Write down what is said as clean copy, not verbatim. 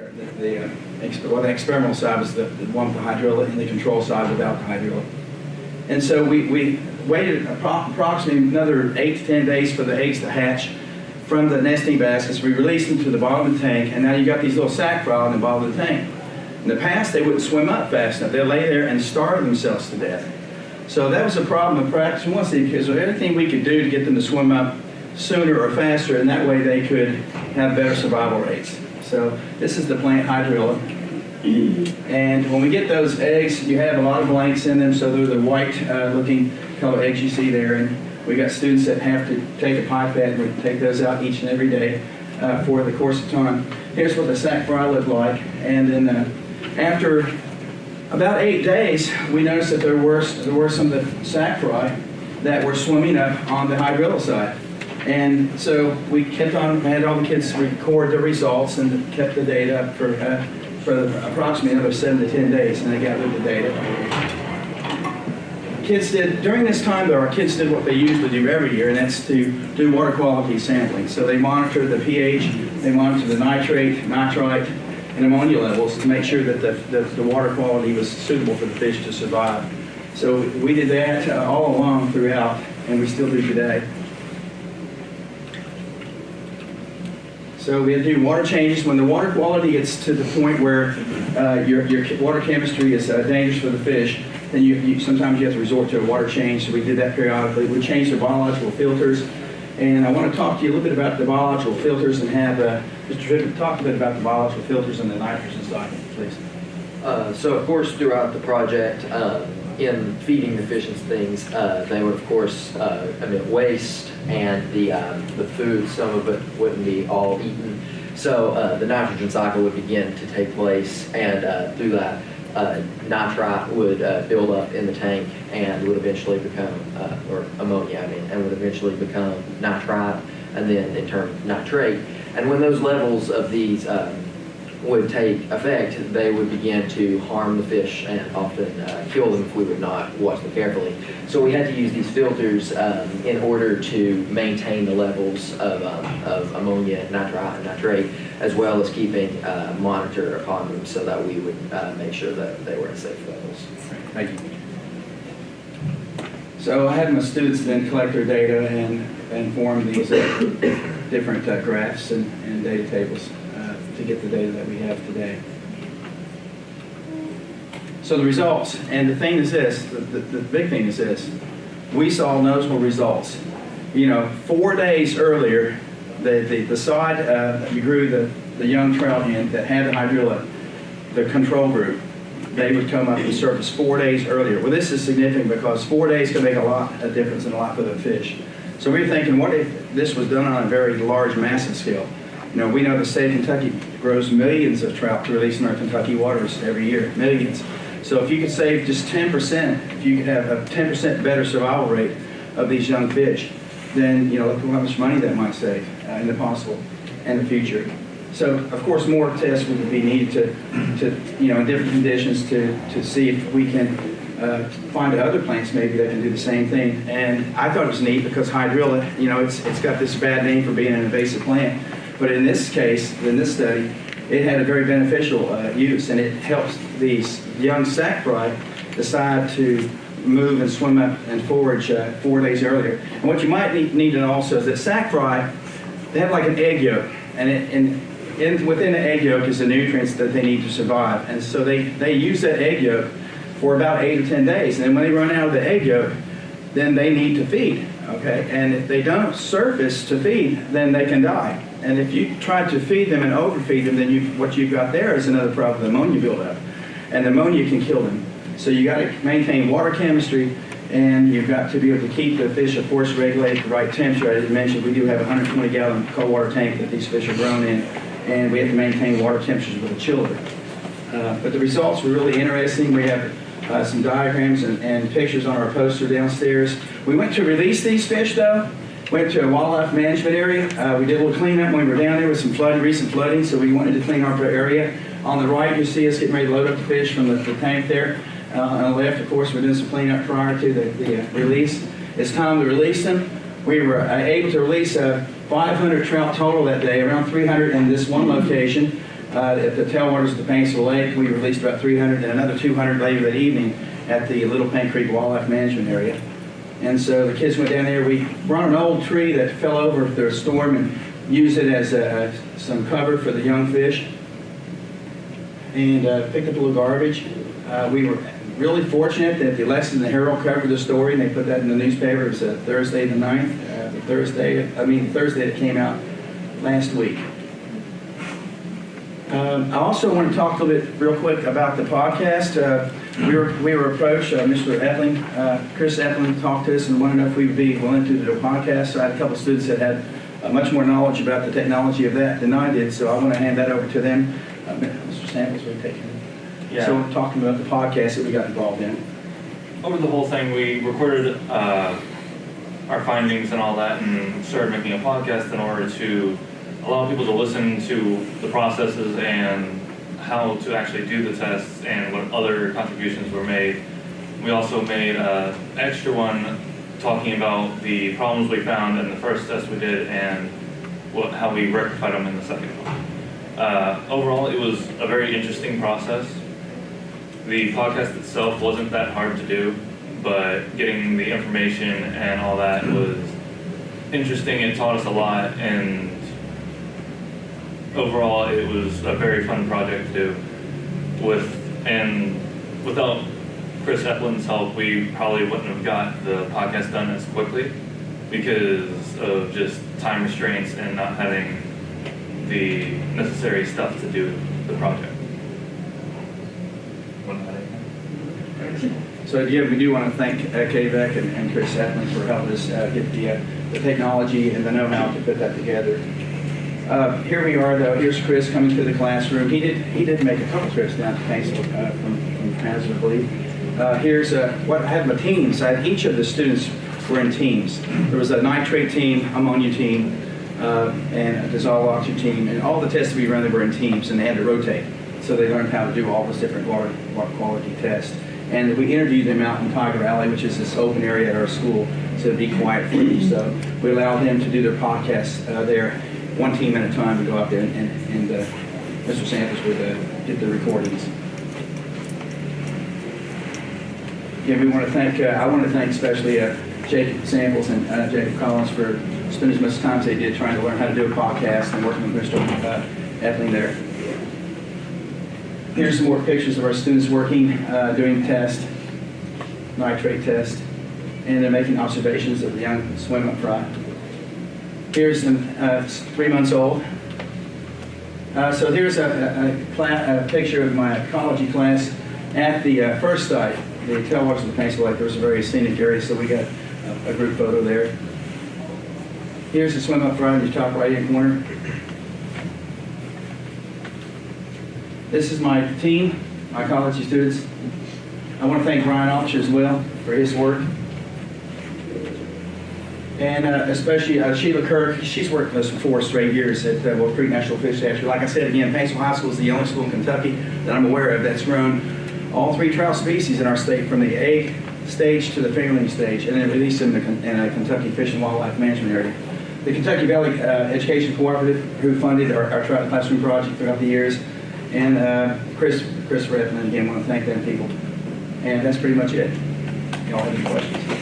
The experimental side was the one with the hydrilla, and the control side without the hydrilla. And so we waited approximately another 8 to 10 days for the eggs to hatch from the nesting baskets. We released them to the bottom of the tank, and now you got these little sac fry in the bottom of the tank. In the past, they wouldn't swim up fast enough. They'd lay there and starve themselves to death. So that was a problem of practice we wanted to see, because of everything we could do to get them to swim up sooner or faster, and that way they could have better survival rates. So this is the plant hydrilla. And when we get those eggs, you have a lot of blanks in them, so they're the white looking color eggs you see there. And we got students that have to take a pipette, and we take those out each and every day for the course of time. Here's what the sac fry looked like. And then after about 8 days, we noticed that there were some of the sac fry that were swimming up on the hydrilla side. And so we kept on, had all the kids record the results and kept the data up for approximately another 7 to 10 days, and they gathered the data. Kids did, during this time though, our kids did what they usually do every year, and that's to do water quality sampling. So they monitored the pH, they monitored the nitrate, nitrite, and ammonia levels to make sure that the water quality was suitable for the fish to survive. So we did that all along throughout, and we still do today. So we have to do water changes. When the water quality gets to the point where your water chemistry is dangerous for the fish, then sometimes you have to resort to a water change. So we did that periodically. We changed the biological filters. And I want to talk to you a little bit about the biological filters and have Mr. Tripp talk a bit about the biological filters and the nitrogen cycle, please. So of course, throughout the project, in feeding the fish and things, they would of course emit waste, and the food, some of it wouldn't be all eaten. So the nitrogen cycle would begin to take place, and through that, nitrite would build up in the tank and would eventually become, or ammonia, and would eventually become nitrite, and then in turn nitrate. And when those levels of these would take effect, they would begin to harm the fish and often kill them if we would not watch them carefully. So we had to use these filters in order to maintain the levels of ammonia, nitrite, and nitrate, as well as keeping a monitor upon them so that we would make sure that they were at safe levels. Thank you. So I had my students then collect their data and form these different graphs and data tables to get the data that we have today. So the results, and the thing is this, the big thing is this, we saw noticeable results. 4 days earlier, the side we grew the young trout in that had the hydrilla, the control group, they would come up and surface 4 days earlier. Well, this is significant because 4 days can make a difference in a lot for the fish. So we were thinking, what if this was done on a very large, massive scale? We know the state of Kentucky grows millions of trout to release in our Kentucky waters every year, millions. So if you could save just 10%, if you could have a 10% better survival rate of these young fish, then look at how much money that might save in the future. So of course more tests would be needed to in different conditions to see if we can find other plants maybe that can do the same thing. And I thought it was neat because hydrilla, it's got this bad name for being an invasive plant. But in this case, in this study, it had a very beneficial use, and it helps these young sac fry decide to move and swim up and forage 4 days earlier. And what you might need to know also is that sac fry, they have like an egg yolk, and within the egg yolk is the nutrients that they need to survive. And so they use that egg yolk for about 8 or 10 days, and then when they run out of the egg yolk, then they need to feed, okay? And if they don't surface to feed, then they can die. And if you try to feed them and overfeed them, then what you've got there is another problem, the ammonia buildup. And the ammonia can kill them. So you got to maintain water chemistry, and you've got to be able to keep the fish, of course, regulated at the right temperature. I didn't mention we do have a 120-gallon cold water tank that these fish are grown in, and we have to maintain water temperatures with the chiller. But the results were really interesting. We have some diagrams and pictures on our poster downstairs. We went to release these fish, though. Went to a wildlife management area. We did a little cleanup when we were down there with some recent flooding, so we wanted to clean up our area. On the right, you see us getting ready to load up the fish from the tank there. On the left, of course, we're doing some cleanup prior to the release. It's time to release them. We were able to release 500 trout total that day, around 300 in this one location. At the tailwaters of the Paintsville Lake, we released about 300 and another 200 later that evening at the Little Paint Creek Wildlife Management Area. And so the kids went down there. We brought an old tree that fell over after a storm and used it as some cover for the young fish. And picked up a little garbage. We were really fortunate that the Lex and the Herald covered the story, and they put that in the newspaper. It was Thursday the 9th, Thursday that came out last week. I also want to talk a little bit real quick about the podcast. We were approached, Mr. Etling, Chris Etling talked to us and wanted to know if we would be willing to do a podcast. So I had a couple of students that had much more knowledge about the technology of that than I did, so I want to hand that over to them. Mr. Samples, will you take it? Yeah. So we're talking about the podcast that we got involved in. Over the whole thing, we recorded our findings and all that and started making a podcast in order to allow people to listen to the processes and how to actually do the tests and what other contributions were made. We also made an extra one talking about the problems we found in the first test we did and how we rectified them in the second one. Overall, it was a very interesting process. The podcast itself wasn't that hard to do, but getting the information and all that was interesting. It taught us a lot, and overall, it was a very fun project to do. Without Chris Epling's help, we probably wouldn't have got the podcast done as quickly because of just time restraints and not having the necessary stuff to do the project. So yeah, we do want to thank KVEC and Chris Etling for helping us get the technology and the know-how to put that together. Here we are, though. Here's Chris coming to the classroom. He did make a couple trips down to Paintsville from Hazard, I believe. Here's what I had my teams. Each of the students were in teams. There was a nitrate team, ammonia team, and a dissolved oxygen team, and all the tests we ran, they were in teams, and they had to rotate. So they learned how to do all those different water quality tests. And we interviewed them out in Tiger Alley, which is this open area at our school, so it'd be quiet for them. So we allowed them to do their podcasts there, one team at a time, to go out there, and Mr. Samples would get the recordings. Again, we want to thank, I want to thank especially Jacob Samples and Jacob Collins for spending as much time as they did trying to learn how to do a podcast and working with Mr. Etling there. Here's some more pictures of our students working, doing test, nitrate test, and they're making observations of the young swim up front. Here's them 3 months old. So here's a picture of my ecology class at the first site, the tailwaters of the Paintsville Lake. There was a very scenic area, so we got a group photo there. Here's the swim up front in the top right-hand corner. This is my team, my ecology students. I want to thank Brian Altscher as well for his work. And especially Sheila Kirk. She's worked with us for 4 straight years at Wolf Creek National Fish Hatchery. Like I said, again, Paintsville High School is the only school in Kentucky that I'm aware of that's grown all 3 trout species in our state, from the egg stage to the fingerling stage, and then released them in a Kentucky Fish and Wildlife Management Area. The Kentucky Valley Education Cooperative, who funded our trout classroom project throughout the years, and Chris Redmond, again, I want to thank them people. And that's pretty much it. Y'all have any questions?